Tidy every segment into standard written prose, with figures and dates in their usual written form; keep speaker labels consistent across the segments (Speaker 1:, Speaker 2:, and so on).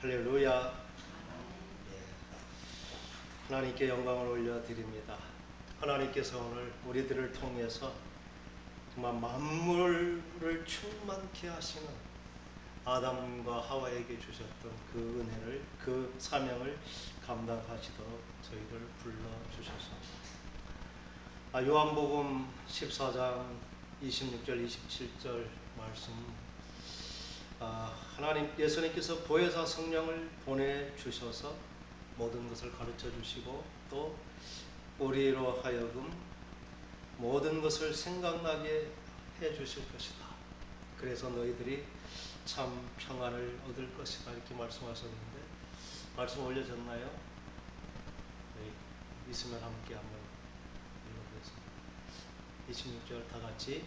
Speaker 1: 할렐루야. 예. 하나님께 영광을 올려드립니다. 하나님께서 오늘 우리들을 통해서 정말 만물을 충만케 하시는 아담과 하와에게 주셨던 그 은혜를, 그 사명을 감당하시도록 저희를 불러주셔서 요한복음 14장 26절 27절 말씀, 하나님 예수님께서 보혜사 성령을 보내주셔서 모든 것을 가르쳐 주시고 또 우리로 하여금 모든 것을 생각나게 해 주실 것이다. 그래서 너희들이 참 평안을 얻을 것이다, 이렇게 말씀하셨는데, 말씀 올려졌나요? 네, 있으면 함께 한번 읽어보겠습니다. 26절 다 같이.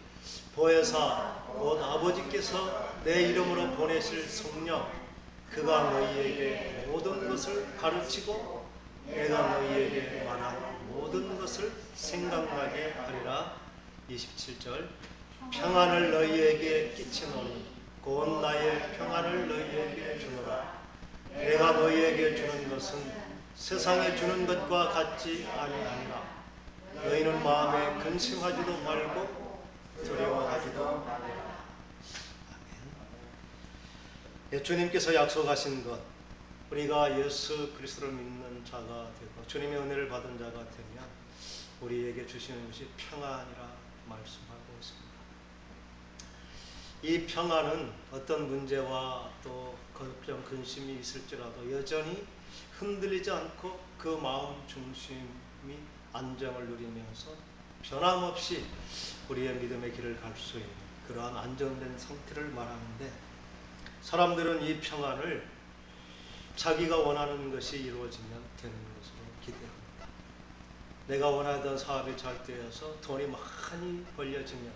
Speaker 1: 보혜사 곧 아버지께서 내 이름으로 보내실 성령, 그가 너희에게 모든 것을 가르치고 내가 너희에게 말한 모든 것을 생각나게 하리라. 27절. 평안을 너희에게 끼치노니 곧 나의 평안을 너희에게 주노라. 내가 너희에게 주는 것은 세상에 주는 것과 같지 아니하니라. 너희는 마음에 근심하지도 말고 두려워하지도 말라. 아멘. 주님께서 약속하신 것, 우리가 예수 그리스도를 믿는 자가 되고 주님의 은혜를 받은 자가 되면 우리에게 주시는 것이 평안이라 말씀하고 있습니다. 이 평안은 어떤 문제와 또 걱정, 근심이 있을지라도 여전히 흔들리지 않고 그 마음 중심이 안정을 누리면서 변함없이 우리의 믿음의 길을 갈 수 있는 그러한 안정된 상태를 말하는데, 사람들은 이 평안을 자기가 원하는 것이 이루어지면 되는 것으로 기대합니다. 내가 원하던 사업이 잘 되어서 돈이 많이 벌려지면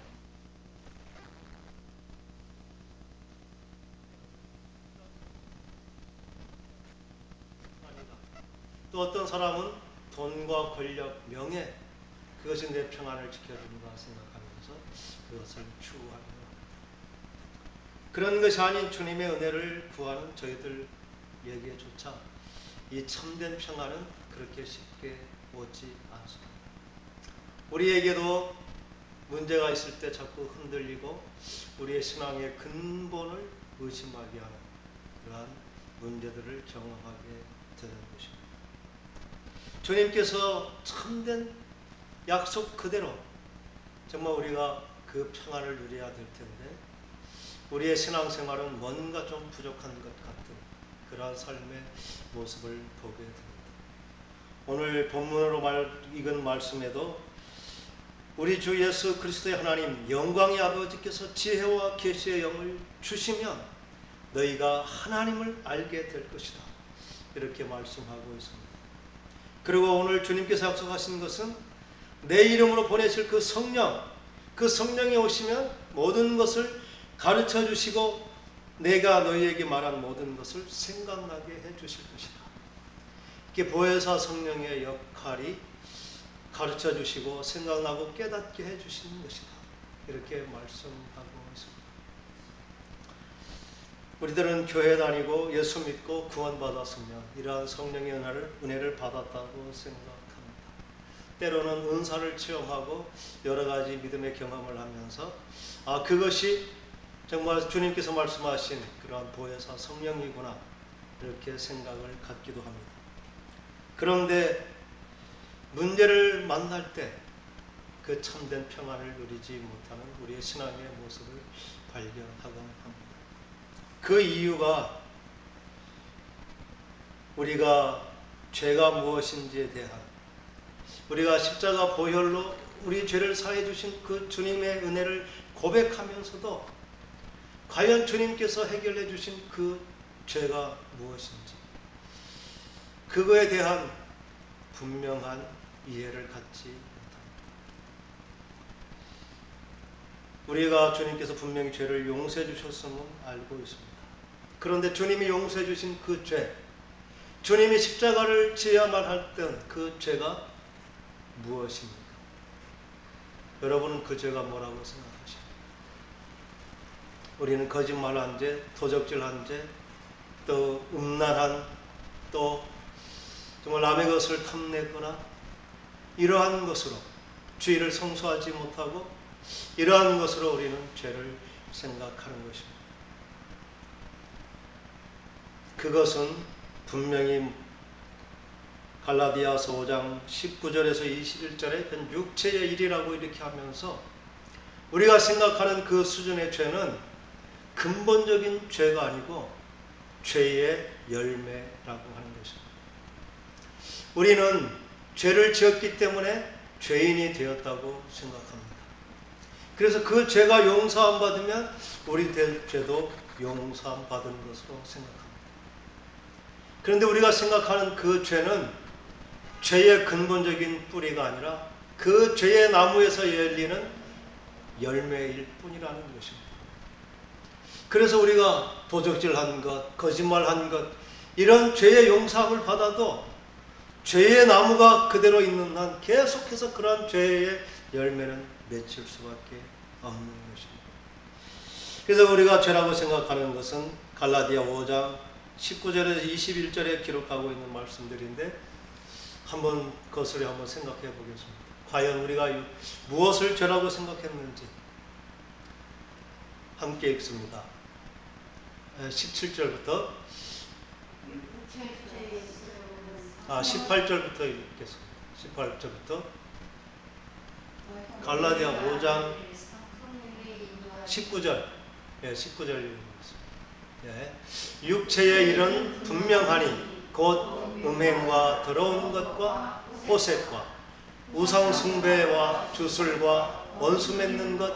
Speaker 1: 또 어떤 사람은 돈과 권력, 명예, 그것이 내 평안을 지켜준다 생각하면서 그것을 추구합니다. 그런 것이 아닌 주님의 은혜를 구하는 저희들에게조차 이 참된 평안은 그렇게 쉽게 오지 않습니다. 우리에게도 문제가 있을 때 자꾸 흔들리고 우리의 신앙의 근본을 의심하게 하는 그러한 문제들을 경험하게 되는 것입니다. 주님께서 참된 약속 그대로 정말 우리가 그 평안을 누려야 될 텐데 우리의 신앙생활은 뭔가 좀 부족한 것 같은 그러한 삶의 모습을 보게 됩니다. 오늘 본문으로 읽은 말씀에도 우리 주 예수 그리스도의 하나님 영광의 아버지께서 지혜와 계시의 영을 주시면 너희가 하나님을 알게 될 것이다, 이렇게 말씀하고 있습니다. 그리고 오늘 주님께서 약속하신 것은 내 이름으로 보내실 그 성령, 그 성령이 오시면 모든 것을 가르쳐 주시고 내가 너희에게 말한 모든 것을 생각나게 해 주실 것이다. 이게 보혜사 성령의 역할이 가르쳐 주시고 생각나고 깨닫게 해 주시는 것이다, 이렇게 말씀하고 있습니다. 우리들은 교회 다니고 예수 믿고 구원받았으면 이러한 성령의 은혜를 받았다고 생각합니다. 때로는 은사를 체험하고 여러 가지 믿음의 경험을 하면서 그것이 정말 주님께서 말씀하신 그러한 보혜사 성령이구나, 이렇게 생각을 갖기도 합니다. 그런데 문제를 만날 때 그 참된 평안을 누리지 못하는 우리의 신앙의 모습을 발견하곤 합니다. 그 이유가 우리가 죄가 무엇인지에 대한, 우리가 십자가 보혈로 우리 죄를 사해 주신 그 주님의 은혜를 고백하면서도 과연 주님께서 해결해 주신 그 죄가 무엇인지 그거에 대한 분명한 이해를 갖지 못합니다. 우리가 주님께서 분명히 죄를 용서해 주셨음은 알고 있습니다. 그런데 주님이 용서해 주신 그 죄, 주님이 십자가를 지어야만 했던 그 죄가 무엇입니까? 여러분은 그 죄가 뭐라고 생각하십니까? 우리는 거짓말한 죄, 도적질한 죄, 또 음란한, 또 정말 남의 것을 탐내거나 이러한 것으로 주의를 성수하지 못하고 이러한 것으로 우리는 죄를 생각하는 것입니다. 그것은 분명히 갈라디아서 5장 19절에서 21절에 육체의 일이라고 이렇게 하면서 우리가 생각하는 그 수준의 죄는 근본적인 죄가 아니고 죄의 열매라고 하는 것입니다. 우리는 죄를 지었기 때문에 죄인이 되었다고 생각합니다. 그래서 그 죄가 용서함 받으면 우리 될 죄도 용서함 받은 것으로 생각합니다. 그런데 우리가 생각하는 그 죄는 죄의 근본적인 뿌리가 아니라 그 죄의 나무에서 열리는 열매일 뿐이라는 것입니다. 그래서 우리가 도적질한 것, 거짓말한 것, 이런 죄의 용서함을 받아도 죄의 나무가 그대로 있는 한 계속해서 그러한 죄의 열매는 맺힐 수밖에 없는 것입니다. 그래서 우리가 죄라고 생각하는 것은 갈라디아 5장 19절에서 21절에 기록하고 있는 말씀들인데 한번 거슬러 한번 생각해 보겠습니다. 과연 우리가 무엇을 죄라고 생각했는지 함께 읽습니다. 17절부터 18절부터 읽겠습니다. 18절부터 갈라디아 5장 19절 19절 읽겠습니다. 육체의 일은 분명하니 곧 음행과 더러운 것과 호색과 우상 숭배와 주술과 원수 맺는 것,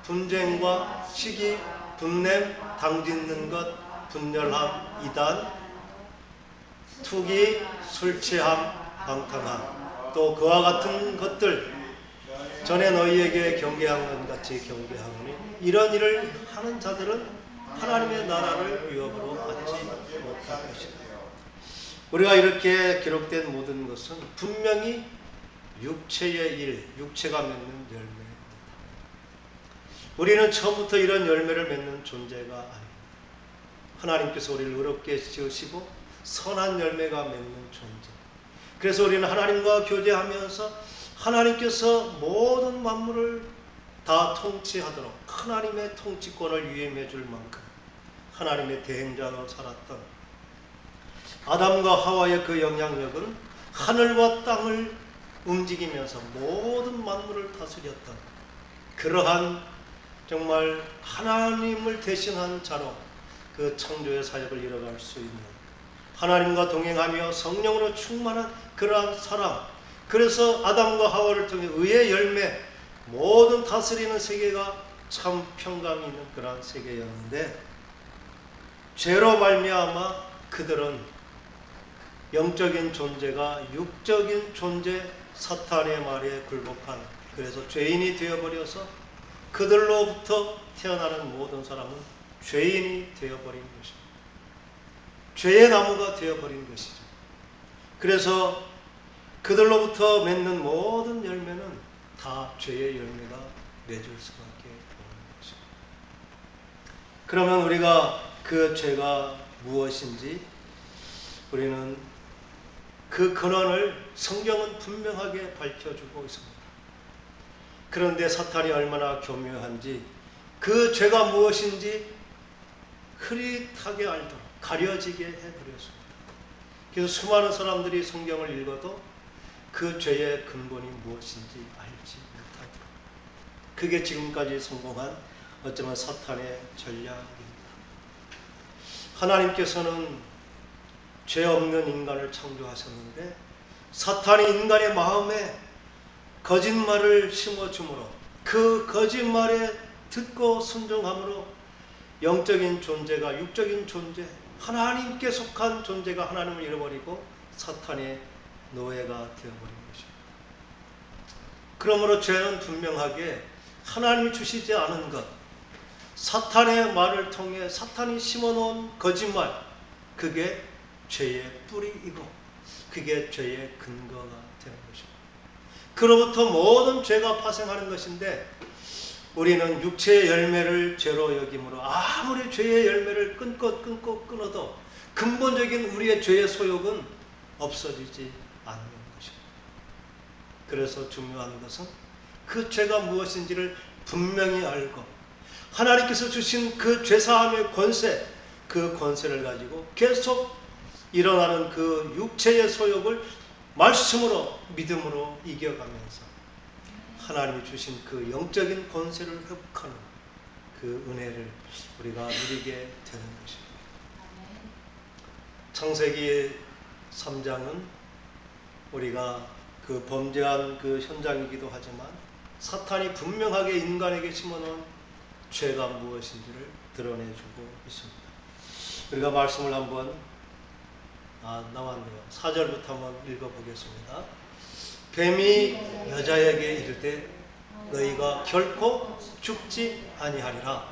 Speaker 1: 분쟁과 시기, 분냄, 당짓는 것, 분열함, 이단, 투기, 술 취함, 방탕함, 또 그와 같은 것들 전에 너희에게 경계한 것 같이 경계하오니 이런 일을 하는 자들은 하나님의 나라를 위협으로 받지 못할 것이다. 우리가 이렇게 기록된 모든 것은 분명히 육체의 일, 육체가 맺는 열매입니다. 우리는 처음부터 이런 열매를 맺는 존재가 아닙니다. 하나님께서 우리를 의롭게 지으시고 선한 열매가 맺는 존재. 그래서 우리는 하나님과 교제하면서 하나님께서 모든 만물을 다 통치하도록 하나님의 통치권을 위임해 줄 만큼 하나님의 대행자로 살았던 아담과 하와의 그 영향력은 하늘과 땅을 움직이면서 모든 만물을 다스렸던 그러한 정말 하나님을 대신한 자로 그 창조의 사역을 이뤄갈 수 있는 하나님과 동행하며 성령으로 충만한 그러한 사람. 그래서 아담과 하와를 통해 의의 열매, 모든 다스리는 세계가 참 평강이 있는 그러한 세계였는데 죄로 말미암아 그들은 영적인 존재가 육적인 존재 사탄의 말에 굴복한, 그래서 죄인이 되어버려서 그들로부터 태어나는 모든 사람은 죄인이 되어버린 것입니다. 죄의 나무가 되어버린 것이죠. 그래서 그들로부터 맺는 모든 열매는 다 죄의 열매가 맺을 수밖에 없는 것입니다. 그러면 우리가 그 죄가 무엇인지 우리는 그 근원을 성경은 분명하게 밝혀주고 있습니다. 그런데 사탄이 얼마나 교묘한지 그 죄가 무엇인지 흐릿하게 알도록 가려지게 해버렸습니다. 그래서 수많은 사람들이 성경을 읽어도 그 죄의 근본이 무엇인지 알지 못하도록, 그게 지금까지 성공한 어쩌면 사탄의 전략입니다. 하나님께서는 죄 없는 인간을 창조하셨는데 사탄이 인간의 마음에 거짓말을 심어주므로 그 거짓말에 듣고 순종함으로 영적인 존재가 육적인 존재, 하나님께 속한 존재가 하나님을 잃어버리고 사탄의 노예가 되어버린 것입니다. 그러므로 죄는 분명하게 하나님이 주시지 않은 것, 사탄의 말을 통해 사탄이 심어놓은 거짓말, 그게 죄의 뿌리이고 그게 죄의 근거가 되는 것입니다. 그로부터 모든 죄가 파생하는 것인데 우리는 육체의 열매를 죄로 여김으로 아무리 죄의 열매를 끊어도 근본적인 우리의 죄의 소욕은 없어지지 않는 것입니다. 그래서 중요한 것은 그 죄가 무엇인지를 분명히 알고 하나님께서 주신 그 죄사함의 권세, 그 권세를 가지고 계속 일어나는 그 육체의 소욕을 말씀으로 믿음으로 이겨가면서 하나님이 주신 그 영적인 권세를 회복하는 그 은혜를 우리가 누리게 되는 것입니다. 창세기 3장은 우리가 그 범죄한 그 현장이기도 하지만 사탄이 분명하게 인간에게 심어놓은 죄가 무엇인지를 드러내주고 있습니다. 우리가 말씀을 한번 나왔네요. 4절부터 한번 읽어보겠습니다. 뱀이 여자에게 이르되 너희가 결코 죽지 아니하리라.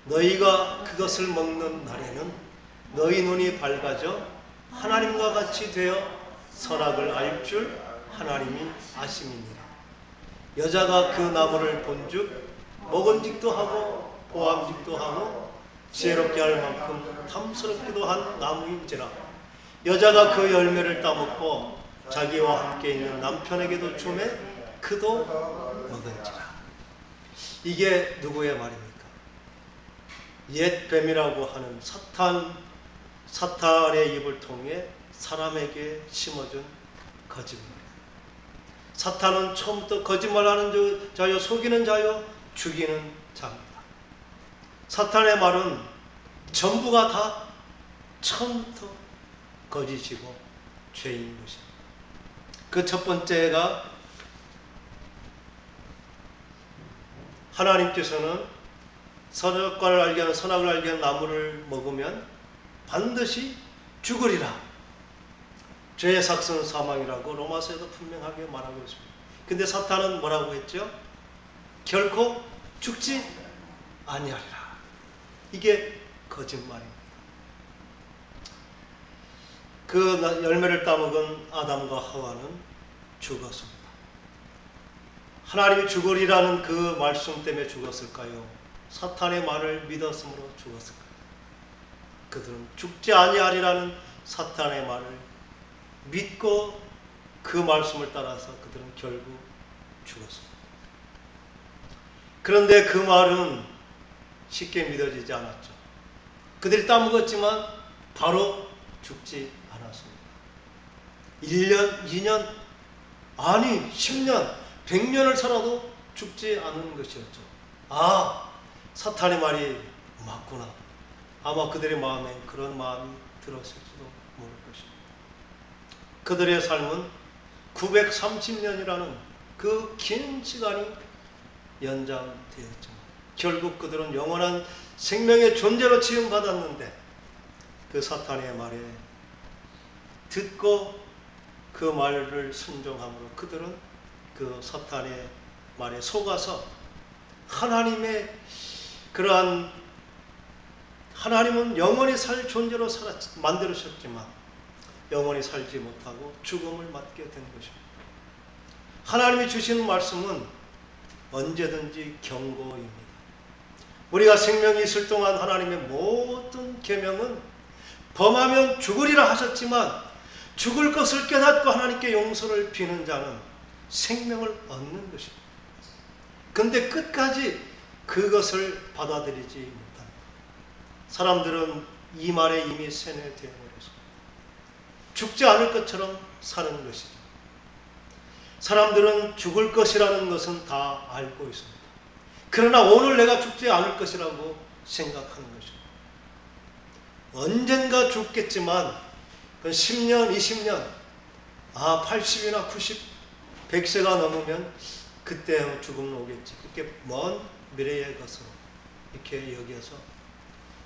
Speaker 1: 너희가 그것을 먹는 날에는 너희 눈이 밝아져 하나님과 같이 되어 선악을 알 줄 하나님이 아심이니라. 여자가 그 나무를 본즉 먹은직도 하고 보암직도 하고 지혜롭게 할 만큼 탐스럽기도 한 나무인지라. 여자가 그 열매를 따먹고 자기와 함께 있는 남편에게도 주매 그도 먹은지라. 이게 누구의 말입니까? 옛 뱀이라고 하는 사탄의 입을 통해 사람에게 심어준 거짓말. 사탄은 처음부터 거짓말하는 자요, 속이는 자요, 죽이는 자입니다. 사탄의 말은 전부가 다 처음부터 거짓이고 죄인 것입니다. 그 첫 번째가 하나님께서는 선악과를 알게 하는 선악을 알게 하는 나무를 먹으면 반드시 죽으리라. 죄의 삭스는 사망이라고 로마서에도 분명하게 말하고 있습니다. 근데 사탄은 뭐라고 했죠? 결코 죽지 아니하리라. 이게 거짓말입니다. 그 열매를 따먹은 아담과 하와는 죽었습니다. 하나님이 죽으리라는 그 말씀 때문에 죽었을까요? 사탄의 말을 믿었으므로 죽었을까요? 그들은 죽지 아니하리라는 사탄의 말을 믿고 그 말씀을 따라서 그들은 결국 죽었습니다. 그런데 그 말은 쉽게 믿어지지 않았죠. 그들이 따먹었지만 바로 죽지 않았습니다. 1년, 2년, 아니 10년, 100년을 살아도 죽지 않는 것이었죠. 사탄의 말이 맞구나. 아마 그들의 마음에 그런 마음이 들었을지도 모를 것입니다. 그들의 삶은 930년이라는 그 긴 시간이 연장되었지만 결국 그들은 영원한 생명의 존재로 지음받았는데 그 사탄의 말에 듣고 그 말을 순종함으로 그들은 그 사탄의 말에 속아서 하나님의 그러한 하나님은 영원히 살 존재로 만들으셨지만 영원히 살지 못하고 죽음을 맞게 된 것입니다. 하나님이 주시는 말씀은 언제든지 경고입니다. 우리가 생명이 있을 동안 하나님의 모든 계명은 범하면 죽으리라 하셨지만 죽을 것을 깨닫고 하나님께 용서를 비는 자는 생명을 얻는 것입니다. 그런데 끝까지 그것을 받아들이지 못합니다. 사람들은 이 말에 이미 세뇌되어 버렸습니다. 죽지 않을 것처럼 사는 것이죠. 사람들은 죽을 것이라는 것은 다 알고 있습니다. 그러나 오늘 내가 죽지 않을 것이라고 생각하는 것입니다. 언젠가 죽겠지만 10년, 20년, 80이나 90, 100세가 넘으면 그때 죽음은 오겠지. 그렇게 먼 미래의 것으로 이렇게 여겨서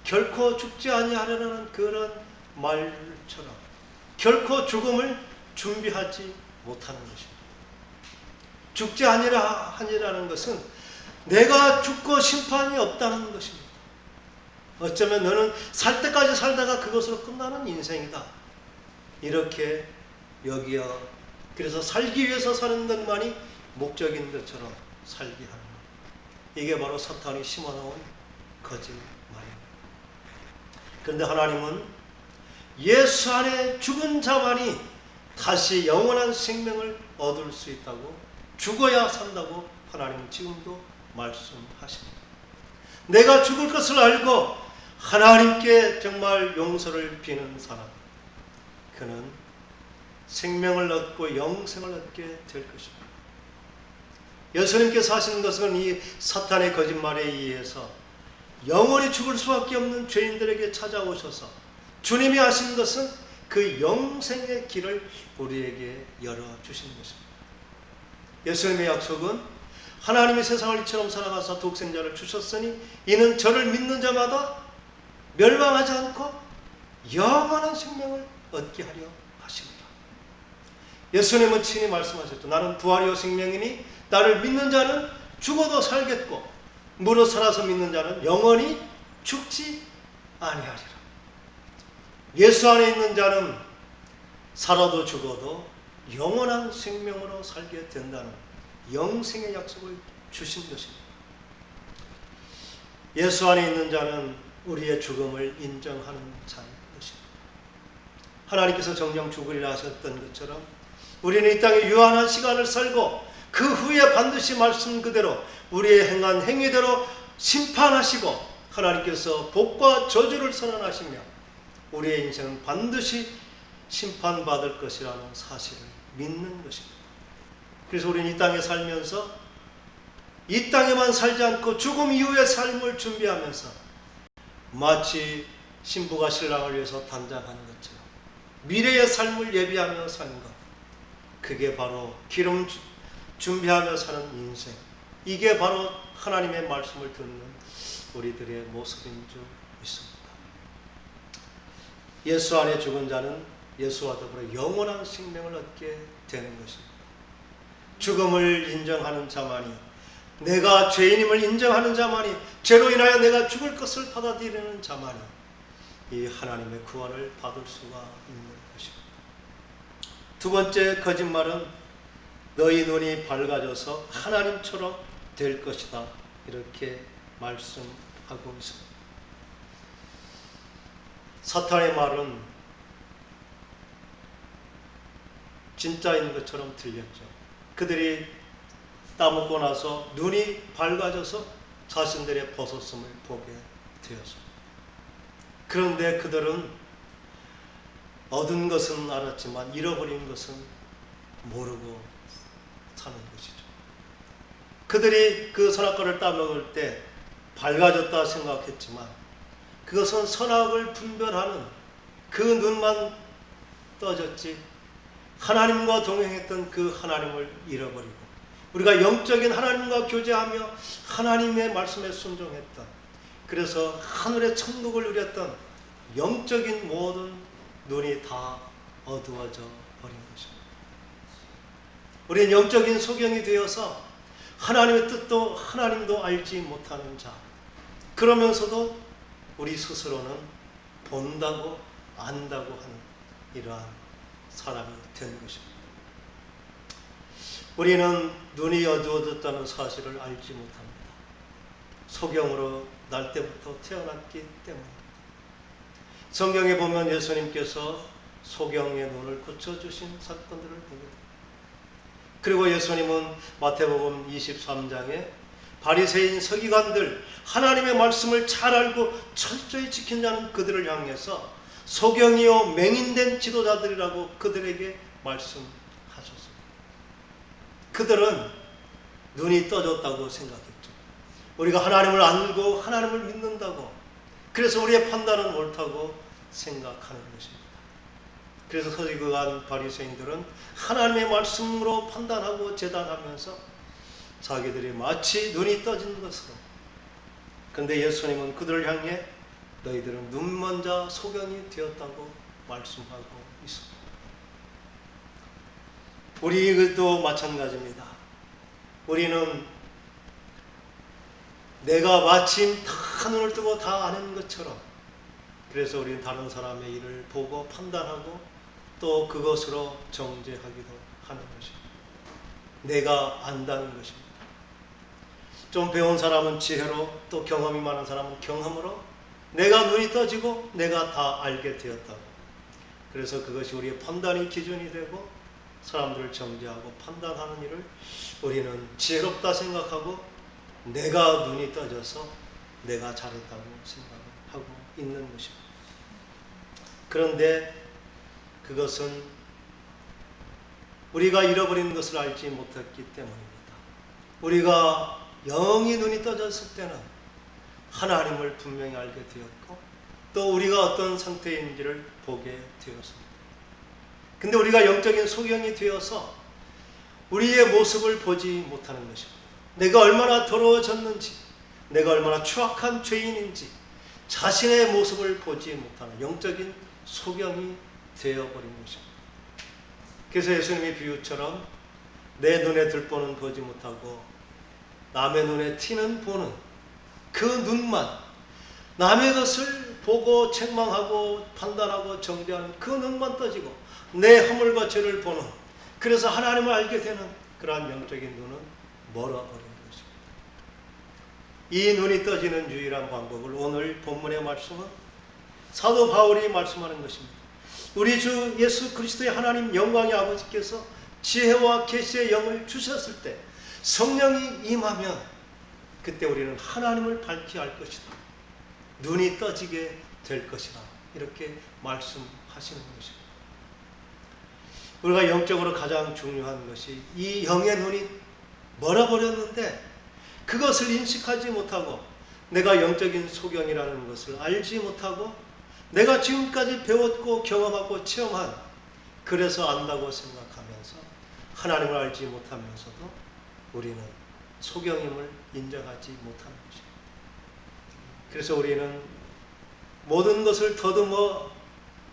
Speaker 1: 결코 죽지 아니하려는 그런 말처럼 결코 죽음을 준비하지 못하는 것입니다. 죽지 아니라는 것은 내가 죽고 심판이 없다는 것입니다. 어쩌면 너는 살 때까지 살다가 그것으로 끝나는 인생이다. 이렇게 여기어 그래서 살기 위해서 사는 것만이 목적인 것처럼 살게 하는 것. 이게 바로 사탄이 심어놓은 거짓말입니다. 그런데 하나님은 예수 안에 죽은 자만이 다시 영원한 생명을 얻을 수 있다고, 죽어야 산다고 하나님은 지금도 말씀하십니다. 내가 죽을 것을 알고 하나님께 정말 용서를 비는 사람, 그는 생명을 얻고 영생을 얻게 될 것입니다. 예수님께서 하시는 것은 이 사탄의 거짓말에 의해서 영원히 죽을 수밖에 없는 죄인들에게 찾아오셔서 주님이 하신 것은 그 영생의 길을 우리에게 열어주신 것입니다. 예수님의 약속은 하나님이 세상을 이처럼 사랑하사 독생자를 주셨으니 이는 저를 믿는 자마다 멸망하지 않고 영원한 생명을 얻게 하려 하십니다. 예수님은 친히 말씀하셨죠. 나는 부활이요 생명이니 나를 믿는 자는 죽어도 살겠고 무릇 살아서 믿는 자는 영원히 죽지 아니하리라. 예수 안에 있는 자는 살아도 죽어도 영원한 생명으로 살게 된다는 영생의 약속을 주신 것입니다. 예수 안에 있는 자는 우리의 죽음을 인정하는 자인 것입니다. 하나님께서 정녕 죽으리라 하셨던 것처럼 우리는 이 땅에 유한한 시간을 살고 그 후에 반드시 말씀 그대로 우리의 행한 행위대로 심판하시고 하나님께서 복과 저주를 선언하시며 우리의 인생은 반드시 심판받을 것이라는 사실을 믿는 것입니다. 그래서 우리는 이 땅에 살면서 이 땅에만 살지 않고 죽음 이후의 삶을 준비하면서 마치 신부가 신랑을 위해서 단장하는 것처럼 미래의 삶을 예비하며 사는 것, 그게 바로 기름 준비하며 사는 인생, 이게 바로 하나님의 말씀을 듣는 우리들의 모습인 줄 믿습니다. 예수 안에 죽은 자는 예수와 더불어 영원한 생명을 얻게 되는 것입니다. 죽음을 인정하는 자만이, 내가 죄인임을 인정하는 자만이, 죄로 인하여 내가 죽을 것을 받아들이는 자만이 이 하나님의 구원을 받을 수가 있는 것입니다. 두 번째 거짓말은 너희 눈이 밝아져서 하나님처럼 될 것이다, 이렇게 말씀하고 있습니다. 사탄의 말은 진짜인 것처럼 들렸죠. 그들이 따먹고 나서 눈이 밝아져서 자신들의 벗었음을 보게 되었습니다. 그런데 그들은 얻은 것은 알았지만 잃어버린 것은 모르고 사는 것이죠. 그들이 그 선악과를 따먹을 때 밝아졌다 생각했지만 그것은 선악을 분별하는 그 눈만 떠졌지 하나님과 동행했던 그 하나님을 잃어버리고 우리가 영적인 하나님과 교제하며 하나님의 말씀에 순종했던, 그래서 하늘의 천국을 누렸던 영적인 모든 눈이 다 어두워져 버린 것입니다. 우리는 영적인 소경이 되어서 하나님의 뜻도 하나님도 알지 못하는 자, 그러면서도 우리 스스로는 본다고 안다고 하는 이러한 사람이 된 것입니다. 우리는 눈이 어두워졌다는 사실을 알지 못합니다. 소경으로 날 때부터 태어났기 때문입니다. 성경에 보면 예수님께서 소경의 눈을 고쳐주신 사건들을 보게 됩니다. 그리고 예수님은 마태복음 23장에 바리새인 서기관들, 하나님의 말씀을 잘 알고 철저히 지킨 자는 그들을 향해서 소경이요 맹인된 지도자들이라고 그들에게 말씀하셨습니다. 그들은 눈이 떠졌다고 생각했죠. 우리가 하나님을 알고 하나님을 믿는다고, 그래서 우리의 판단은 옳다고 생각하는 것입니다. 그래서 서기관 바리새인들은 하나님의 말씀으로 판단하고 재단하면서 자기들이 마치 눈이 떠진 것으로, 그런데 예수님은 그들을 향해 너희들은 눈먼 자 소경이 되었다고 말씀하고 있습니다. 우리도 마찬가지입니다. 우리는 내가 마침 다 눈을 뜨고 다 아는 것처럼, 그래서 우리는 다른 사람의 일을 보고 판단하고 또 그것으로 정죄하기도 하는 것입니다. 내가 안다는 것입니다. 좀 배운 사람은 지혜로, 또 경험이 많은 사람은 경험으로 내가 눈이 떠지고 내가 다 알게 되었다고. 그래서 그것이 우리의 판단의 기준이 되고 사람들을 정죄하고 판단하는 일을 우리는 지혜롭다 생각하고 내가 눈이 떠져서 내가 잘했다고 생각하고 있는 것입니다. 그런데 그것은 우리가 잃어버린 것을 알지 못했기 때문입니다. 우리가 영이 눈이 떠졌을 때는 하나님을 분명히 알게 되었고 또 우리가 어떤 상태인지를 보게 되었습니다. 근데 우리가 영적인 소경이 되어서 우리의 모습을 보지 못하는 것입니다. 내가 얼마나 더러워졌는지, 내가 얼마나 추악한 죄인인지 자신의 모습을 보지 못하는 영적인 소경이 되어버린 것입니다. 그래서 예수님의 비유처럼 내 눈에 들보는 보지 못하고 남의 눈에 티는 보는 그 눈만, 남의 것을 보고 책망하고 판단하고 정죄하는 그 눈만 떠지고 내 허물과 죄를 보는, 그래서 하나님을 알게 되는 그러한 영적인 눈은 멀어버린 것입니다. 이 눈이 떠지는 유일한 방법을 오늘 본문의 말씀은 사도 바울이 말씀하는 것입니다. 우리 주 예수 그리스도의 하나님 영광의 아버지께서 지혜와 계시의 영을 주셨을 때 성령이 임하면 그때 우리는 하나님을 밝히 알 것이다. 눈이 떠지게 될 것이다. 이렇게 말씀하시는 것입니다. 우리가 영적으로 가장 중요한 것이 이 영의 눈이 멀어버렸는데 그것을 인식하지 못하고 내가 영적인 소경이라는 것을 알지 못하고 내가 지금까지 배웠고 경험하고 체험한, 그래서 안다고 생각하면서 하나님을 알지 못하면서도 우리는 소경임을 인정하지 못하는 것입니다. 그래서 우리는 모든 것을 더듬어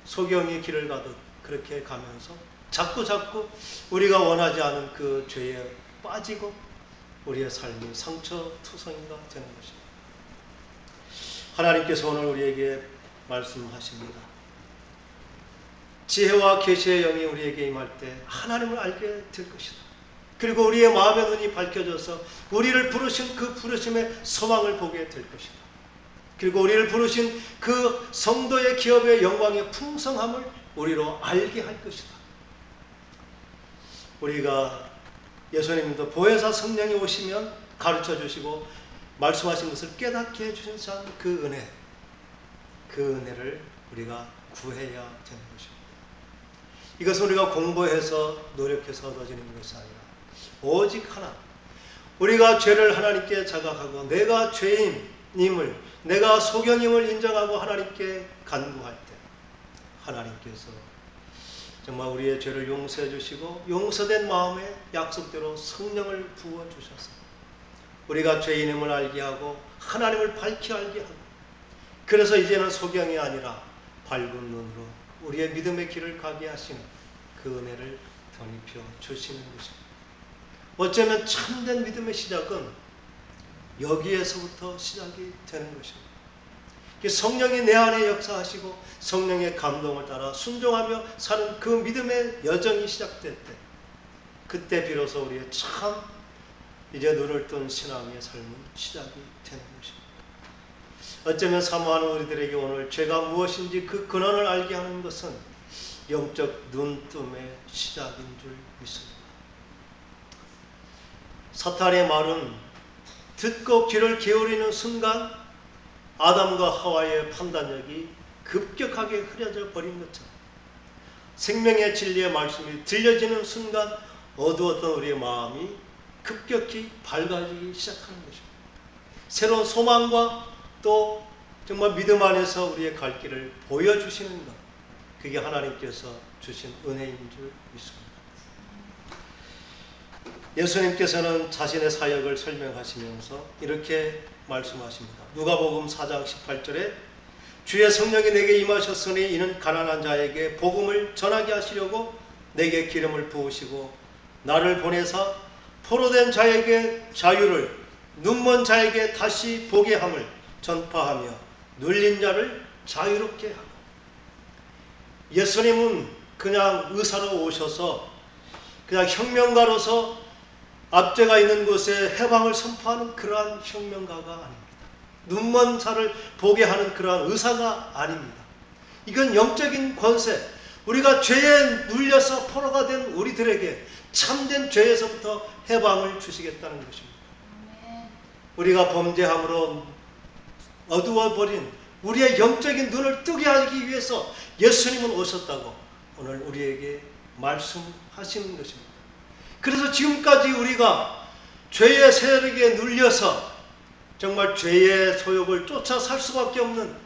Speaker 1: 소경의 길을 가듯 그렇게 가면서 자꾸 우리가 원하지 않은 그 죄에 빠지고 우리의 삶이 상처투성이가 되는 것입니다. 하나님께서 오늘 우리에게 말씀하십니다. 지혜와 계시의 영이 우리에게 임할 때 하나님을 알게 될 것이다. 그리고 우리의 마음의 눈이 밝혀져서 우리를 부르신 그 부르심의 소망을 보게 될 것이다. 그리고 우리를 부르신 그 성도의 기업의 영광의 풍성함을 우리로 알게 할 것이다. 우리가 예수님도 보혜사 성령이 오시면 가르쳐 주시고 말씀하신 것을 깨닫게 해주신 그 은혜, 그 은혜를 우리가 구해야 되는 것입니다. 이것은 우리가 공부해서 노력해서 얻어지는 것이 아니라 오직 하나, 우리가 죄를 하나님께 자각하고 내가 죄인임을, 내가 소경임을 인정하고 하나님께 간구할 때 하나님께서 정말 우리의 죄를 용서해 주시고 용서된 마음에 약속대로 성령을 부어 주셔서 우리가 죄인임을 알게 하고 하나님을 밝히 알게 하고, 그래서 이제는 소경이 아니라 밝은 눈으로 우리의 믿음의 길을 가게 하시는 그 은혜를 덧입혀 주시는 것입니다. 어쩌면 참된 믿음의 시작은 여기에서부터 시작이 되는 것입니다. 성령이 내 안에 역사하시고 성령의 감동을 따라 순종하며 사는 그 믿음의 여정이 시작될 때, 그때 비로소 우리의 참 이제 눈을 뜬 신앙의 삶은 시작이 되는 것입니다. 어쩌면 사모하는 우리들에게 오늘 죄가 무엇인지 그 근원을 알게 하는 것은 영적 눈뜸의 시작인 줄 믿습니다. 사탄의 말은 듣고 귀를 기울이는 순간 아담과 하와의 판단력이 급격하게 흐려져 버린 것처럼 생명의 진리의 말씀이 들려지는 순간 어두웠던 우리의 마음이 급격히 밝아지기 시작하는 것입니다. 새로운 소망과 또 정말 믿음 안에서 우리의 갈 길을 보여주시는 것, 그게 하나님께서 주신 은혜인 줄 믿습니다. 예수님께서는 자신의 사역을 설명하시면서 이렇게 말씀하십니다. 누가복음 4장 18절에 주의 성령이 내게 임하셨으니 이는 가난한 자에게 복음을 전하게 하시려고 내게 기름을 부으시고 나를 보내사 포로된 자에게 자유를, 눈먼 자에게 다시 보게 함을 전파하며 눌린 자를 자유롭게 하고. 예수님은 그냥 의사로 오셔서 그냥 혁명가로서 압제가 있는 곳에 해방을 선포하는 그러한 혁명가가 아닙니다. 눈먼 자를 보게 하는 그러한 의사가 아닙니다. 이건 영적인 권세, 우리가 죄에 눌려서 포로가 된 우리들에게 참된 죄에서부터 해방을 주시겠다는 것입니다. 우리가 범죄함으로 어두워버린 우리의 영적인 눈을 뜨게 하기 위해서 예수님은 오셨다고 오늘 우리에게 말씀하시는 것입니다. 그래서 지금까지 우리가 죄의 세력에 눌려서 정말 죄의 소욕을 쫓아 살 수밖에 없는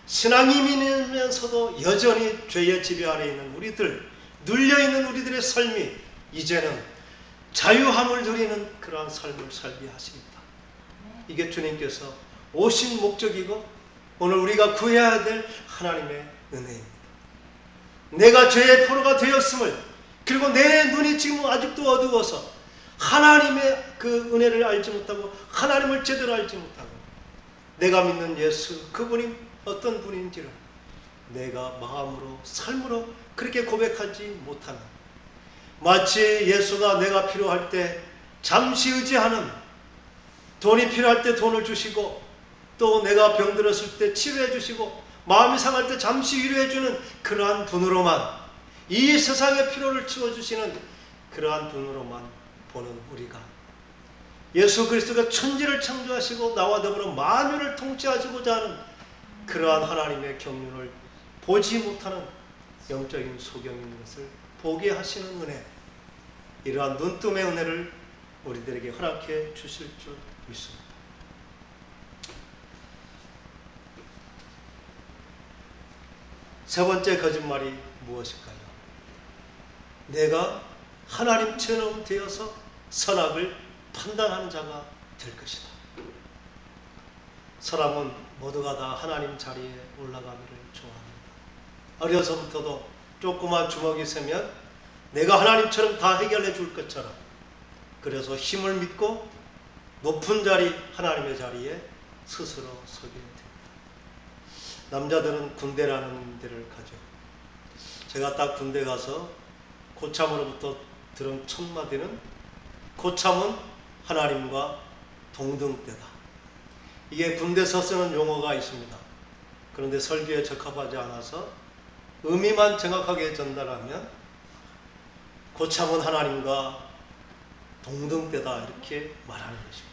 Speaker 1: 신앙인이면서도 여전히 죄의 지배 아래 있는 우리들, 눌려있는 우리들의 삶이 이제는 자유함을 누리는 그러한 삶을 살게 하십니다. 이게 주님께서 오신 목적이고 오늘 우리가 구해야 될 하나님의 은혜입니다. 내가 죄의 포로가 되었음을, 그리고 내 눈이 지금 아직도 어두워서 하나님의 그 은혜를 알지 못하고 하나님을 제대로 알지 못하고 내가 믿는 예수, 그분이 어떤 분인지를 내가 마음으로 삶으로 그렇게 고백하지 못하는, 마치 예수가 내가 필요할 때 잠시 의지하는, 돈이 필요할 때 돈을 주시고 또 내가 병들었을 때 치료해 주시고 마음이 상할 때 잠시 위로해 주는 그러한 분으로만, 이 세상의 필요를 채워주시는 그러한 분으로만 보는 우리가, 예수 그리스도가 천지를 창조하시고 나와 더불어 만유를 통치하시고자 하는 그러한 하나님의 경륜을 보지 못하는 영적인 소경인 것을 보게 하시는 은혜, 이러한 눈뜸의 은혜를 우리들에게 허락해 주실 줄 믿습니다. 세 번째 거짓말이 무엇일까요? 내가 하나님처럼 되어서 선악을 판단하는 자가 될 것이다. 사람은 모두가 다 하나님 자리에 올라가기를 좋아합니다. 어려서부터도 조그만 주먹이 세면 내가 하나님처럼 다 해결해 줄 것처럼, 그래서 힘을 믿고 높은 자리, 하나님의 자리에 스스로 서게 됩니다. 남자들은 군대라는 데를 가죠. 제가 딱 군대 가서 고참으로부터 들은 첫 마디는, 고참은 하나님과 동등대다. 이게 군대에서 쓰는 용어가 있습니다. 그런데 설교에 적합하지 않아서 의미만 정확하게 전달하면 고참은 하나님과 동등대다 이렇게 말하는 것입니다.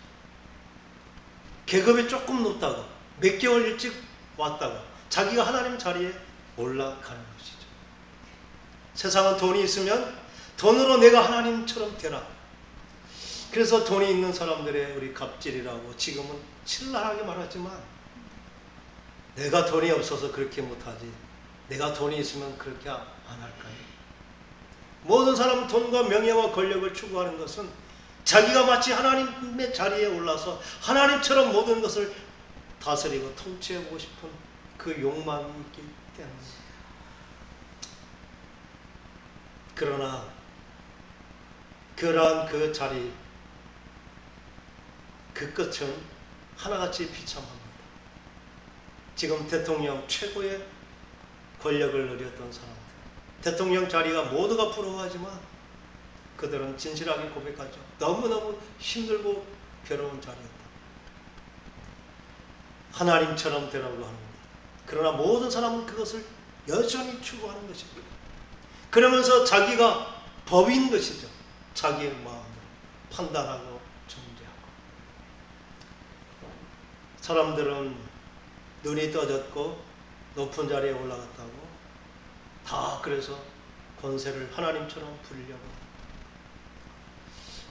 Speaker 1: 계급이 조금 높다고, 몇 개월 일찍 왔다고 자기가 하나님 자리에 올라가는 것이죠. 세상은 돈이 있으면 돈으로 내가 하나님처럼 되라. 그래서 돈이 있는 사람들의 우리 갑질이라고 지금은 신랄하게 말하지만, 내가 돈이 없어서 그렇게 못하지 내가 돈이 있으면 그렇게 안 할까요? 모든 사람은 돈과 명예와 권력을 추구하는 것은 자기가 마치 하나님의 자리에 올라서 하나님처럼 모든 것을 다스리고 통치해보고 싶은 그 욕망이 있기 때문입니다. 그러나 그러한 그 자리, 그 끝은 하나같이 비참합니다. 지금 대통령 최고의 권력을 누렸던 사람들, 대통령 자리가 모두가 부러워하지만 그들은 진실하게 고백하죠. 너무너무 힘들고 괴로운 자리였다. 하나님처럼 되라고 하는 겁니다. 그러나 모든 사람은 그것을 여전히 추구하는 것입니다. 그러면서 자기가 법인 것이죠. 자기의 마음으로 판단하고 정죄하고. 사람들은 눈이 떠졌고 높은 자리에 올라갔다고 다 그래서 권세를 하나님처럼 부리려고 합니다.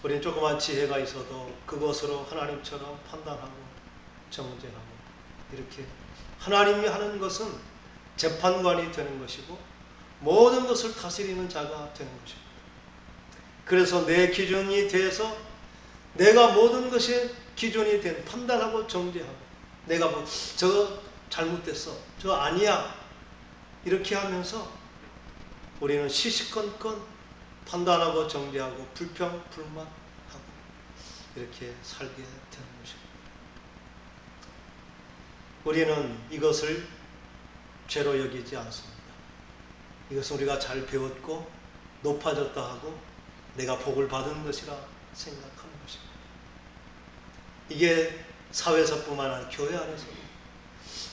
Speaker 1: 우리는 조그만 지혜가 있어도 그것으로 하나님처럼 판단하고 정죄하고, 이렇게 하나님이 하는 것은 재판관이 되는 것이고 모든 것을 다스리는 자가 되는 것입니다. 그래서 내 기준이 돼서 내가 모든 것의 기준이 된, 판단하고 정죄하고, 내가 뭐 저거 잘못됐어, 저거 아니야 이렇게 하면서 우리는 시시건건 판단하고 정죄하고 불평 불만하고 이렇게 살게 되는 것입니다. 우리는 이것을 죄로 여기지 않습니다. 이것은 우리가 잘 배웠고 높아졌다 하고 내가 복을 받은 것이라 생각하는 것입니다. 이게 사회에서뿐만 아니라 교회 안에서도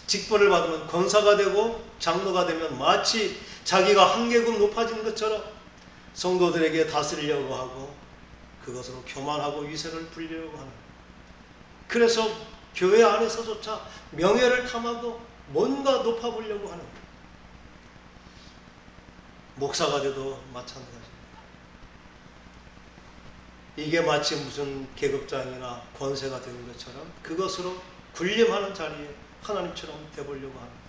Speaker 1: 직분을 받으면 권사가 되고 장로가 되면 마치 자기가 한 계급 높아진 것처럼 성도들에게 다스리려고 하고 그것으로 교만하고 위세를 부리려고 하는, 그래서 교회 안에서조차 명예를 탐하고 뭔가 높아보려고 하는, 목사가 돼도 마찬가지입니다. 이게 마치 무슨 계급장이나 권세가 되는 것처럼 그것으로 군림하는 자리에 하나님처럼 되보려고 합니다.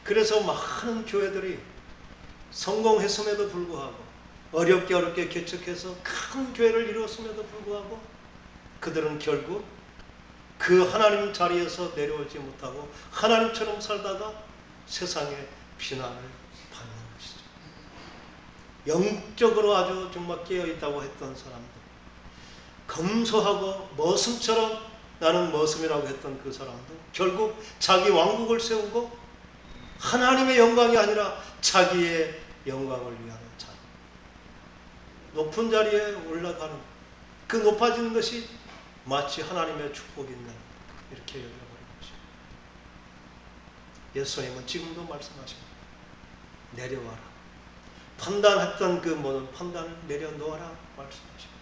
Speaker 1: 그래서 많은 교회들이 성공했음에도 불구하고 어렵게 개척해서 큰 교회를 이루었음에도 불구하고 그들은 결국 그 하나님 자리에서 내려오지 못하고 하나님처럼 살다가 세상의 비난을 받는 것이죠. 영적으로 아주 정말 깨어있다고 했던 사람들, 검소하고 머슴처럼 나는 머슴이라고 했던 그 사람도 결국 자기 왕국을 세우고 하나님의 영광이 아니라 자기의 영광을 위하는 자, 높은 자리에 올라가는, 그 높아지는 것이 마치 하나님의 축복인가 이렇게 여겨버린 것입니다. 예수님은 지금도 말씀하십니다. 내려와라. 판단했던 그 모든 판단을 내려놓아라 말씀하십니다.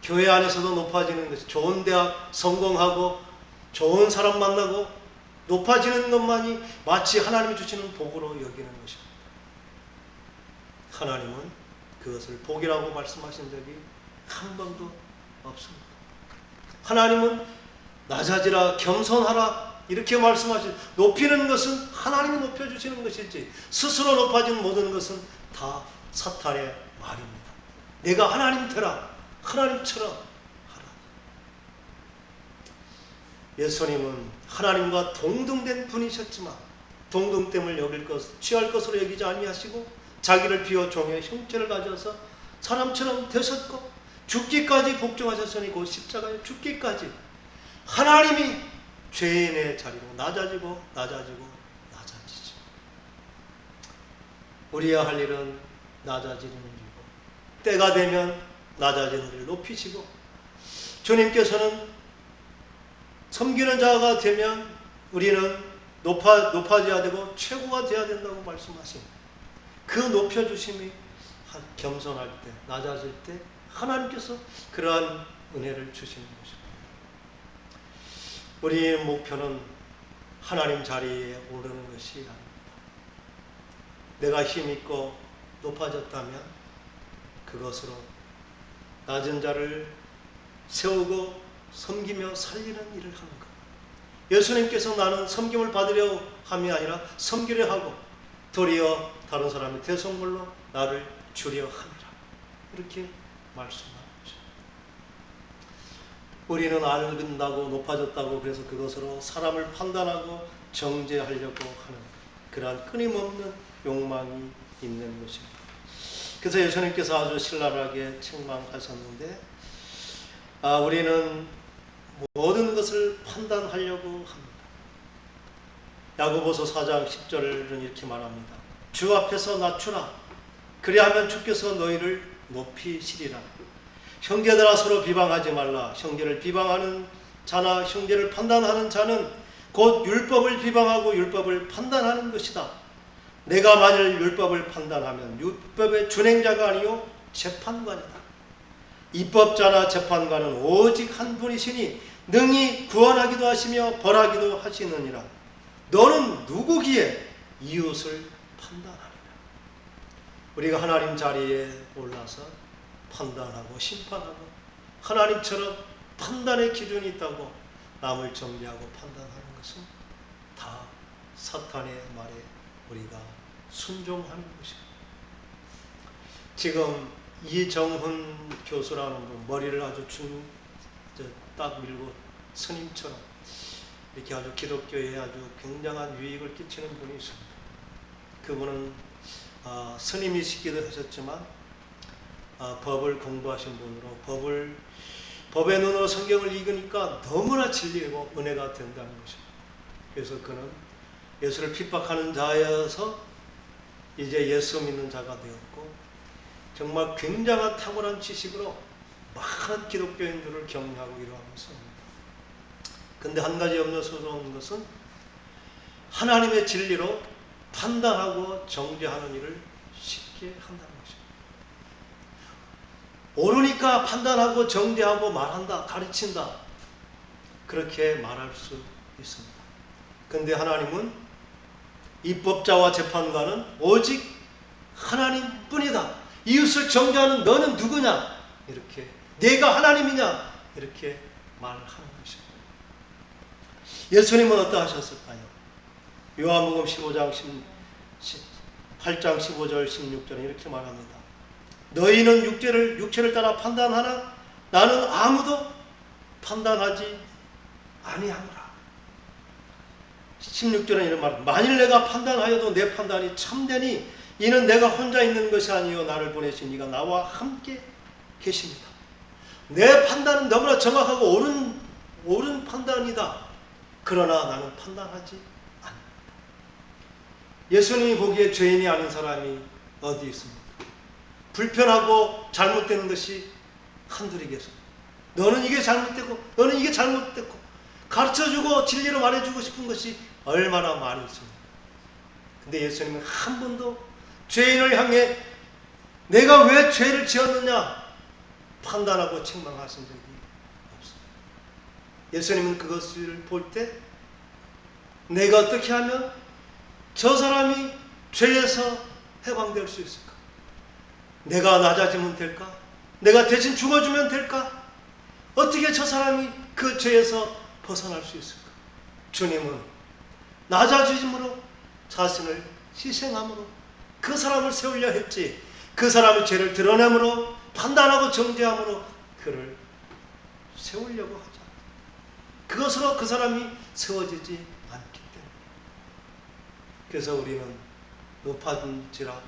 Speaker 1: 교회 안에서도 높아지는 것이, 좋은 대학 성공하고 좋은 사람 만나고 높아지는 것만이 마치 하나님이 주시는 복으로 여기는 것입니다. 하나님은 그것을 복이라고 말씀하신 적이 한 번도 없습니다. 하나님은 낮아지라 겸손하라 이렇게 말씀하신, 높이는 것은 하나님이 높여주시는 것이지 스스로 높아진 모든 것은 다 사탄의 말입니다. 내가 하나님 되라, 하나님처럼 하라. 예수님은 하나님과 동등된 분이셨지만 동등됨을 여길 것, 취할 것으로 여기지 아니하시고 자기를 비워 종의 형체를 가져서 사람처럼 되셨고 죽기까지 복종하셨으니 곧 십자가에 죽기까지 하나님이 죄인의 자리로 낮아지고 낮아지죠. 우리야 할 일은 낮아지는 일이고 때가 되면 낮아지는 일을 높이시고, 주님께서는 섬기는 자가 되면 우리는 높아져야 되고 최고가 되어야 된다고 말씀하십니다. 그 높여주심이 겸손할 때, 낮아질 때 하나님께서 그러한 은혜를 주시는 것입니다. 우리의 목표는 하나님 자리에 오르는 것이 아닙니다. 내가 힘있고 높아졌다면 그것으로 낮은 자를 세우고 섬기며 살리는 일을 하는 것. 예수님께서 나는 섬김을 받으려 함이 아니라 섬기려 하고 도리어 다른 사람의 대속물로 나를 주려 함이라, 이렇게 말씀하는 거죠. 우리는 알근다고 높아졌다고 그래서 그것으로 사람을 판단하고 정죄하려고 하는 그러한 끊임없는 욕망이 있는 것입니다. 그래서 예수님께서 아주 신랄하게 책망하셨는데, 우리는 모든 것을 판단하려고 합니다. 야고보서 4장 10절은 이렇게 말합니다. 주 앞에서 낮추라. 그리하면 주께서 너희를 높이시리라. 형제들아 서로 비방하지 말라. 형제를 비방하는 자나 형제를 판단하는 자는 곧 율법을 비방하고 율법을 판단하는 것이다. 내가 만일 율법을 판단하면 율법의 준행자가 아니요 재판관이다. 입법자나 재판관은 오직 한 분이시니 능히 구원하기도 하시며 벌하기도 하시느니라. 너는 누구기에 이웃을 판단하느냐. 우리가 하나님 자리에 올라서 판단하고 심판하고 하나님처럼 판단의 기준이 있다고 남을 정죄하고 판단하는 것은 다 사탄의 말에 우리가 순종하는 것입니다. 지금 이정훈 교수라는 분, 머리를 아주 딱 밀고 스님처럼 이렇게 아주 기독교에 아주 굉장한 유익을 끼치는 분이 있습니다. 그분은 스님이시기도 하셨지만 법을 공부하신 분으로 법의 눈으로 성경을 읽으니까 너무나 진리고 은혜가 된다는 것입니다. 그래서 그는 예수를 핍박하는 자여서 이제 예수 믿는 자가 되었고, 정말 굉장한 탁월한 지식으로 많은 기독교인들을 격려하고 이러하고 있습니다. 근데 한 가지 염려스러운 것은 하나님의 진리로 판단하고 정죄하는 일을 쉽게 한다는 것입니다. 옳으니까 판단하고 정죄하고 말한다, 가르친다, 그렇게 말할 수 있습니다. 근데 하나님은 입법자와 재판관은 오직 하나님뿐이다. 이웃을 정죄하는 너는 누구냐? 이렇게 내가 하나님이냐? 이렇게 말하는 것입니다. 예수님은 어떠하셨을까요? 요한복음 15장 8장 15절 16절에 이렇게 말합니다. 너희는 육체를 따라 판단하나 나는 아무도 판단하지 아니하노라. 16절에 이런 말, 만일 내가 판단하여도 내 판단이 참되니 이는 내가 혼자 있는 것이 아니요 나를 보내신 이가 나와 함께 계십니다. 내 판단은 너무나 정확하고 옳은 판단이다. 그러나 나는 판단하지 않는다. 예수님이 보기에 죄인이 아닌 사람이 어디 있습니까? 불편하고 잘못되는 것이 한둘이겠습니다. 너는 이게 잘못되고 너는 이게 잘못됐고 가르쳐주고 진리로 말해주고 싶은 것이 얼마나 많이 있습니다. 근데 예수님은 한 번도 죄인을 향해 내가 왜 죄를 지었느냐 판단하고 책망하신 적이 없습니다. 예수님은 그것을 볼 때 내가 어떻게 하면 저 사람이 죄에서 해방될 수 있을까? 내가 낮아지면 될까? 내가 대신 죽어주면 될까? 어떻게 저 사람이 그 죄에서 벗어날 수 있을까? 주님은 낮아지심으로 자신을 희생함으로 그 사람을 세우려 했지, 그 사람의 죄를 드러내므로 판단하고 정죄함으로 그를 세우려고 하지 않다. 그것으로 그 사람이 세워지지 않기 때문에. 그래서 우리는 높아진지라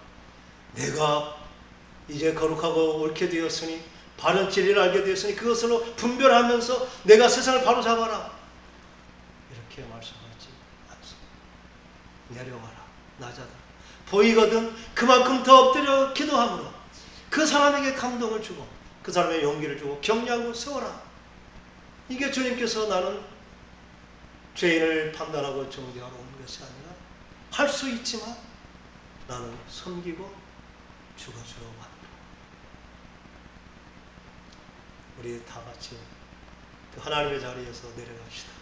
Speaker 1: 내가 이제 거룩하고 옳게 되었으니 바른 진리를 알게 되었으니 그것으로 분별하면서 내가 세상을 바로잡아라 이렇게 말씀하지 않습니다. 내려와라, 낮아라. 보이거든 그만큼 더 엎드려 기도함으로 그 사람에게 감동을 주고 그 사람의 용기를 주고 격려하고 세워라. 이게 주님께서 나는 죄인을 판단하고 정죄하러 온 것이 아니라 할 수 있지만 나는 섬기고 죽어주러 왔다. 우리 다 같이 그 하나님의 자리에서 내려갑시다.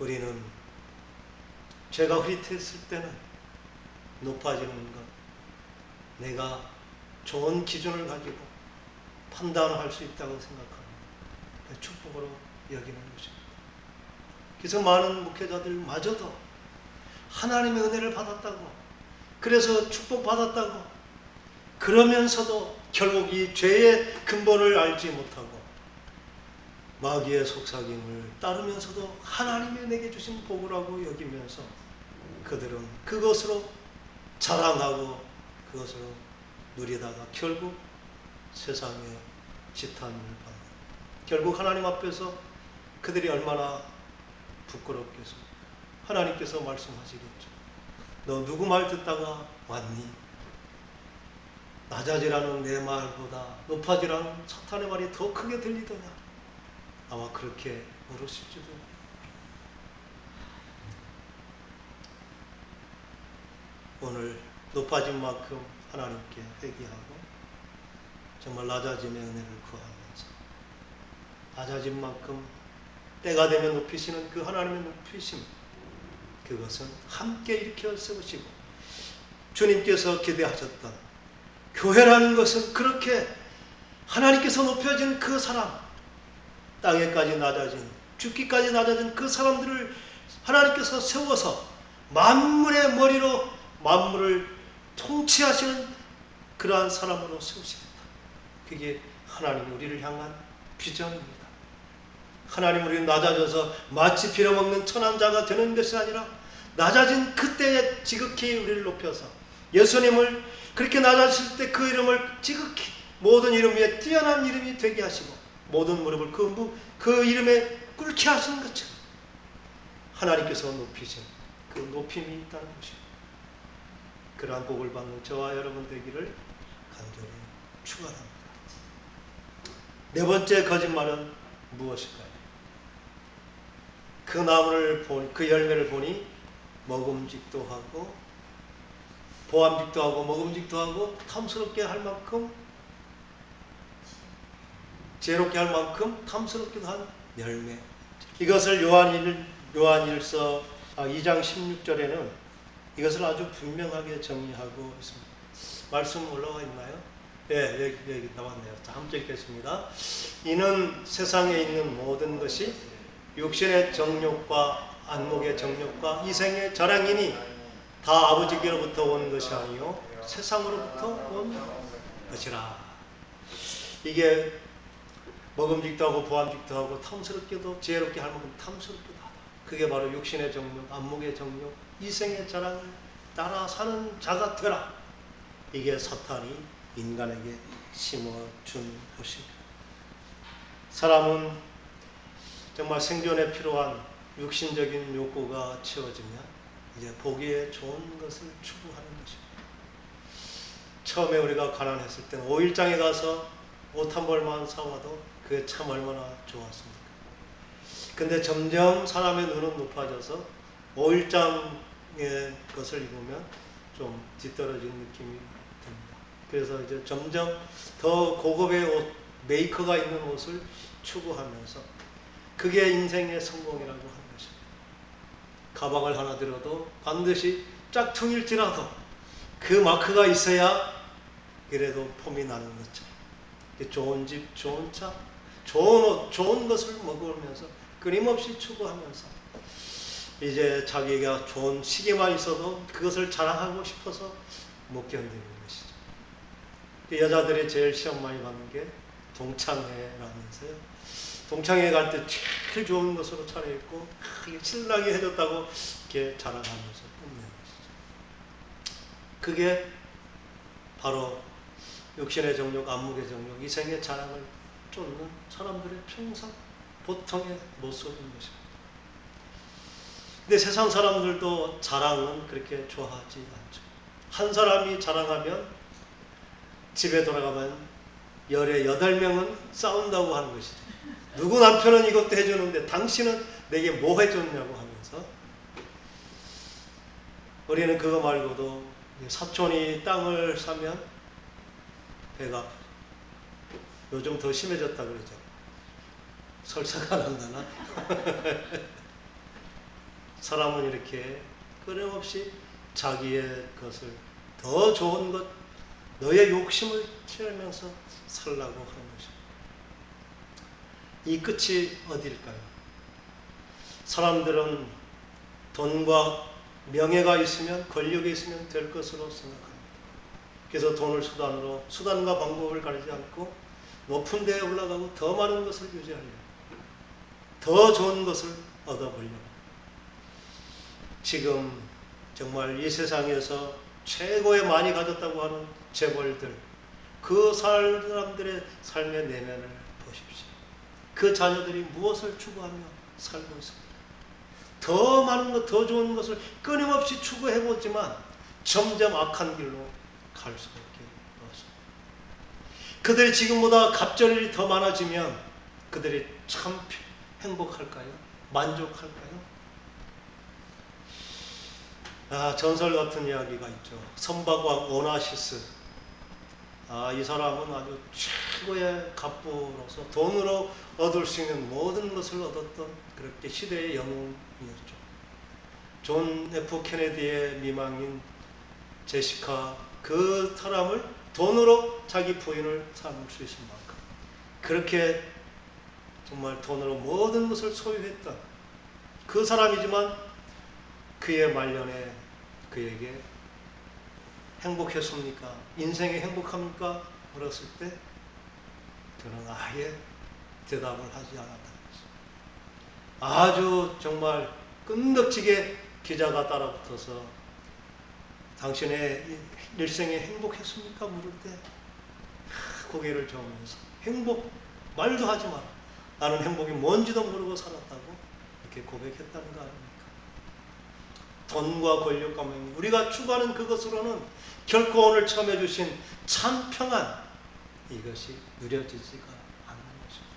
Speaker 1: 우리는 죄가 흐릿했을 때는 높아지는 것, 내가 좋은 기준을 가지고 판단을 할 수 있다고 생각하는 그 축복으로 여기는 것입니다. 그래서 많은 목회자들마저도 하나님의 은혜를 받았다고, 그래서 축복받았다고, 그러면서도 결국 이 죄의 근본을 알지 못하고 마귀의 속삭임을 따르면서도 하나님이 내게 주신 복이라고 여기면서 그들은 그것으로 자랑하고 그것으로 누리다가 결국 세상의 지탄을 받는, 결국 하나님 앞에서 그들이 얼마나 부끄럽겠습니까? 하나님께서 말씀하시겠죠. 너 누구 말 듣다가 왔니? 낮아지라는 내 말보다 높아지라는 사탄의 말이 더 크게 들리더냐? 아마 그렇게 물으실지도. 오늘 높아진 만큼 하나님께 회개하고 정말 낮아짐의 은혜를 구하면서 낮아진 만큼 때가 되면 높이시는 그 하나님의 높이심, 그것은 함께 일으켜 세우시고 주님께서 기대하셨던 교회라는 것은 그렇게 하나님께서 높여진 그 사람, 땅에까지 낮아진, 죽기까지 낮아진 그 사람들을 하나님께서 세워서 만물의 머리로 만물을 통치하시는 그러한 사람으로 세우시겠다. 그게 하나님 우리를 향한 비전입니다. 하나님 우리는 낮아져서 마치 빌어먹는 천한 자가 되는 것이 아니라 낮아진 그때에 지극히 우리를 높여서 예수님을 그렇게 낮아질 때 그 이름을 지극히 모든 이름 위에 뛰어난 이름이 되게 하시고 모든 무릎을 그 이름에 꿇게 하시는 것처럼 하나님께서 높이신 그 높임이 있다는 것입니다. 그러한 복을 받는 저와 여러분 되기를 간절히 축원합니다. 네 번째 거짓말은 무엇일까요? 그 나무를 보니, 그 열매를 보니 먹음직도 하고 보암직도 하고 먹음직도 하고 탐스럽게 할 만큼, 지혜롭게 할 만큼 탐스럽기도 한 열매. 이것을 요한일서 2장 16절에는 이것을 아주 분명하게 정리하고 있습니다. 말씀 올라와 있나요? 네, 여기 나왔네요. 자, 함께 읽겠습니다. 이는 세상에 있는 모든 것이 육신의 정욕과 안목의 정욕과 이생의 자랑이니 다 아버지께로부터 온 것이 아니요 세상으로부터 온 것이라. 이게 먹음직도 하고 보암직도 하고 탐스럽게도 지혜롭게 할 만큼 탐스럽기도 하다. 그게 바로 육신의 정욕, 안목의 정욕, 이생의 자랑을 따라 사는 자가 되라. 이게 사탄이 인간에게 심어준 것입니다. 사람은 정말 생존에 필요한 육신적인 욕구가 채워지면 이제 보기에 좋은 것을 추구하는 것입니다. 처음에 우리가 가난했을 때는 5일장에 가서 옷 한 벌만 사와도 그게 참 얼마나 좋았습니까? 근데 점점 사람의 눈은 높아져서 5일장의 것을 입으면 좀 뒤떨어진 느낌이 듭니다. 그래서 이제 점점 더 고급의 옷, 메이커가 있는 옷을 추구하면서 그게 인생의 성공이라고 하는 것입니다. 가방을 하나 들어도 반드시 짝퉁일지라도 그 마크가 있어야 그래도 폼이 나는 것처럼 좋은 집, 좋은 차, 좋은 옷, 좋은 것을 먹으면서 끊임없이 추구하면서 이제 자기가 좋은 시계만 있어도 그것을 자랑하고 싶어서 못 견디는 것이죠. 여자들이 제일 시험 많이 받는 게 동창회라면서요. 동창회 갈 때 제일 좋은 것으로 차려입고 신랑이 해줬다고 이렇게 자랑하면서 뽐내는 것이죠. 그게 바로 육신의 정욕, 안목의 정욕, 이생의 자랑을 쫓는 사람들의 평상 보통의 모습인 것입니다. 근데 세상 사람들도 자랑은 그렇게 좋아하지 않죠. 한 사람이 자랑하면 집에 돌아가면 열에 8명은 싸운다고 하는 것이죠. 누구 남편은 이것도 해주는데 당신은 내게 뭐 해줬냐고 하면서. 우리는 그거 말고도 사촌이 땅을 사면 배가 요즘 더 심해졌다 그러죠. 설사가 난다나? 사람은 이렇게 끊임없이 자기의 것을 더 좋은 것, 너의 욕심을 채우면서 살라고 하는 것입니다. 이 끝이 어디일까요? 사람들은 돈과 명예가 있으면, 권력이 있으면 될 것으로 생각합니다. 그래서 돈을 수단으로, 수단과 방법을 가리지 않고 높은 데에 올라가고 더 많은 것을 유지하려고, 더 좋은 것을 얻어보려고. 지금 정말 이 세상에서 최고의 많이 가졌다고 하는 재벌들, 그 사람들의 삶의 내면을 보십시오. 그 자녀들이 무엇을 추구하며 살고 있습니다. 더 많은 것, 더 좋은 것을 끊임없이 추구해보지만 점점 악한 길로 갈 수밖에 없습니다. 그들이 지금보다 갑절이 더 많아지면 그들이 참 행복할까요? 만족할까요? 전설 같은 이야기가 있죠. 선박왕 오나시스. 이 사람은 아주 최고의 갑부로서 돈으로 얻을 수 있는 모든 것을 얻었던 그렇게 시대의 영웅이었죠. 존 F 케네디의 미망인 제시카, 그 사람을 돈으로 자기 부인을 삼을 수 있을 만큼 그렇게 정말 돈으로 모든 것을 소유했던 그 사람이지만 그의 말년에 그에게 행복했습니까? 인생이 행복합니까? 물었을 때 그는 아예 대답을 하지 않았다는 것입니다. 아주 정말 끈덕지게 기자가 따라붙어서 당신의 일생에 행복했습니까? 물을 때 고개를 저으면서 행복 말도 하지 마라. 나는 행복이 뭔지도 모르고 살았다고 이렇게 고백했다는 거 아닙니까? 돈과 권력과 명예, 우리가 추구하는 그것으로는 결코 오늘 처음 해주신 참 평안, 이것이 누려지지가 않는 것입니다.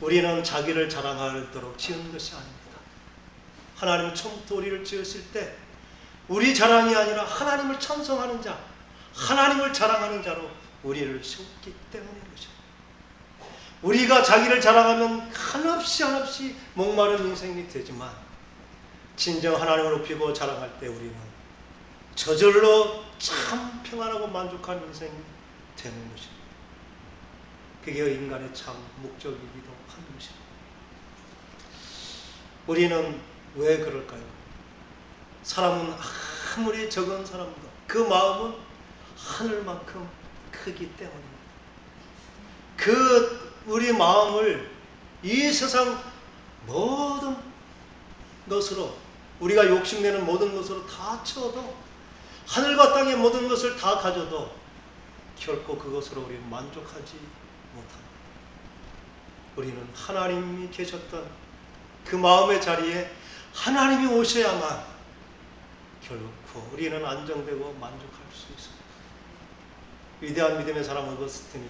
Speaker 1: 우리는 자기를 자랑하도록 지은 것이 아닙니다. 하나님은 처음부터 우리를 지으실 때 우리 자랑이 아니라 하나님을 찬송하는 자, 하나님을 자랑하는 자로 우리를 세웠기 때문인 것입니다. 우리가 자기를 자랑하면 한없이 목마른 인생이 되지만 진정 하나님을 높이고 자랑할 때 우리는 저절로 참 평안하고 만족한 인생이 되는 것입니다. 그게 인간의 참 목적이기도 한 것입니다. 우리는 왜 그럴까요? 사람은 아무리 적은 사람도 그 마음은 하늘만큼 크기 때문입니다. 그 우리 마음을 이 세상 모든 것으로, 우리가 욕심내는 모든 것으로 다 채워도, 하늘과 땅의 모든 것을 다 가져도 결코 그것으로 우리는 만족하지 못합니다. 우리는 하나님이 계셨던 그 마음의 자리에 하나님이 오셔야만 결코 우리는 안정되고 만족할 수 있습니다. 위대한 믿음의 사람 어거스틴이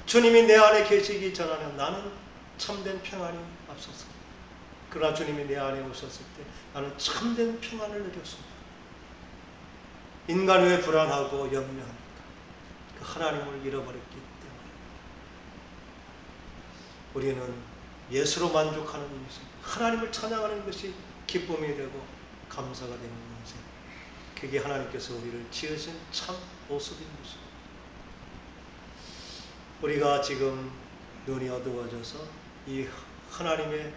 Speaker 1: 주님이 내 안에 계시기 전에는 나는 참된 평안이 없었어. 그러나 주님이 내 안에 오셨을 때 나는 참된 평안을 누렸습니다. 인간이 왜 불안하고 염려합니까? 그 하나님을 잃어버렸기 때문에. 우리는 예수로 만족하는 인생, 하나님을 찬양하는 것이 기쁨이 되고 감사가 되는 인생, 그게 하나님께서 우리를 지으신 참 모습인 것입니다. 우리가 지금 눈이 어두워져서 이 하나님의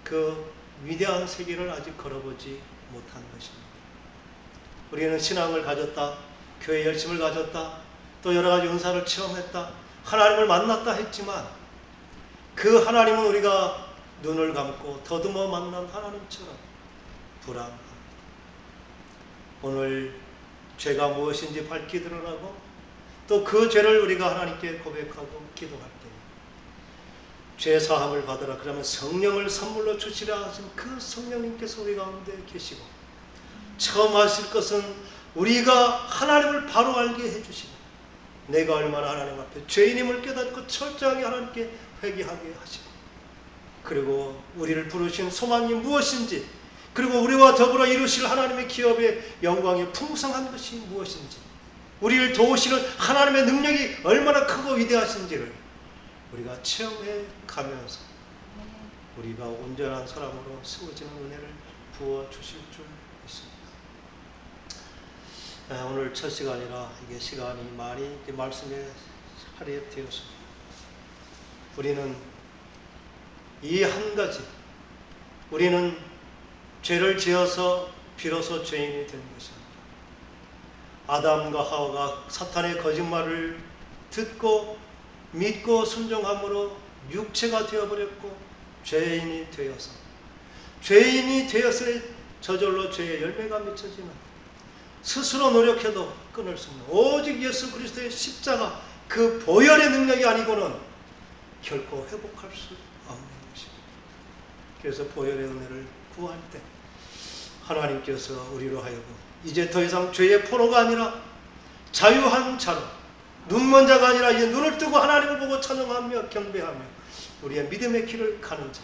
Speaker 1: 그 위대한 세계를 아직 걸어보지 못한 것입니다. 우리는 신앙을 가졌다, 교회 열심을 가졌다, 또 여러 가지 은사를 체험했다, 하나님을 만났다 했지만 그 하나님은 우리가 눈을 감고 더듬어 만난 하나님처럼 불안합니다. 오늘 죄가 무엇인지 밝히 드러나고 또 그 죄를 우리가 하나님께 고백하고 기도할 때 죄 사함을 받으라, 그러면 성령을 선물로 주시라 하신 그 성령님께서 우리 가운데 계시고 처음 하실 것은 우리가 하나님을 바로 알게 해주시고 내가 얼마나 하나님 앞에 죄인임을 깨닫고 철저하게 하나님께 회개하게 하시고 그리고 우리를 부르신 소망이 무엇인지 그리고 우리와 더불어 이루실 하나님의 기업의 영광의 풍성한 것이 무엇인지 우리를 도우시는 하나님의 능력이 얼마나 크고 위대하신지를 우리가 체험해 가면서 우리가 온전한 사람으로 세워지는 은혜를 부어주실 줄 믿습니다. 오늘 첫 시간이라 이게 시간이 많이 말씀에 할애되었습니다. 우리는 이 한 가지, 우리는 죄를 지어서 비로소 죄인이 된 것입니다. 아담과 하와가 사탄의 거짓말을 듣고 믿고 순종함으로 육체가 되어버렸고 죄인이 되었으니 저절로 죄의 열매가 맺혀지는 스스로 노력해도 끊을 수 없는 오직 예수 그리스도의 십자가 그 보혈의 능력이 아니고는 결코 회복할 수 없는 것입니다. 그래서 보혈의 은혜를 구할 때 하나님께서 우리로 하여금 이제 더 이상 죄의 포로가 아니라 자유한 자로, 눈먼 자가 아니라 이제 눈을 뜨고 하나님을 보고 찬양하며 경배하며 우리의 믿음의 길을 가는 자,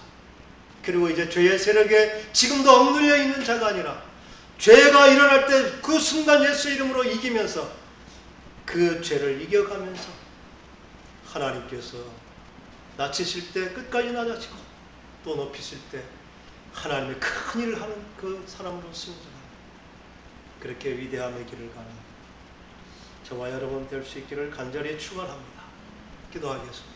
Speaker 1: 그리고 이제 죄의 세력에 지금도 억눌려 있는 자가 아니라 죄가 일어날 때 그 순간 예수 이름으로 이기면서 그 죄를 이겨가면서 하나님께서 낮추실 때 끝까지 낮아지고 또 높이실 때 하나님의 큰 일을 하는 그 사람으로 세워져가는, 그렇게 위대함의 길을 가는 저와 여러분 될 수 있기를 간절히 축원합니다. 기도하겠습니다.